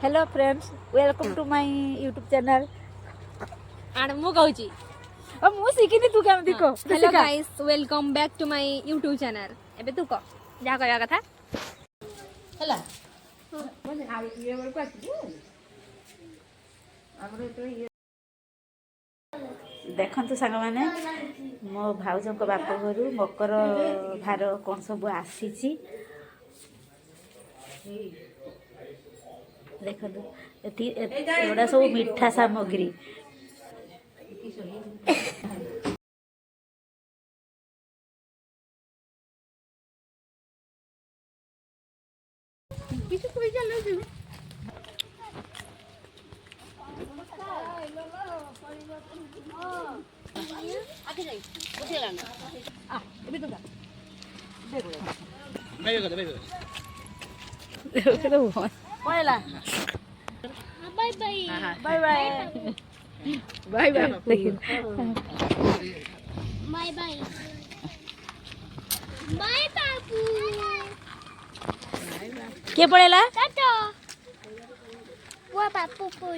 hello friends welcome to my YouTube channel आड़ मु कहूची अब मु शिखिनी तू केमती को hello guys welcome back to my YouTube channel एबे तू कह जा कहया कथा हला माने आ ये बर को आछि हमरे तो ये देखंतु संग माने मो भाउजो को बाप घरु मकर भार कोन सब आसीची देखंतु एती एडा सब मीठा सामग्री किछु कोई चलो जु आगे जाई बुझेला ना आ एबे तो जा देखो देखो पळला bye bye bye bye bye bye bye bye bye बाबू के पळला टाटा वो बापू को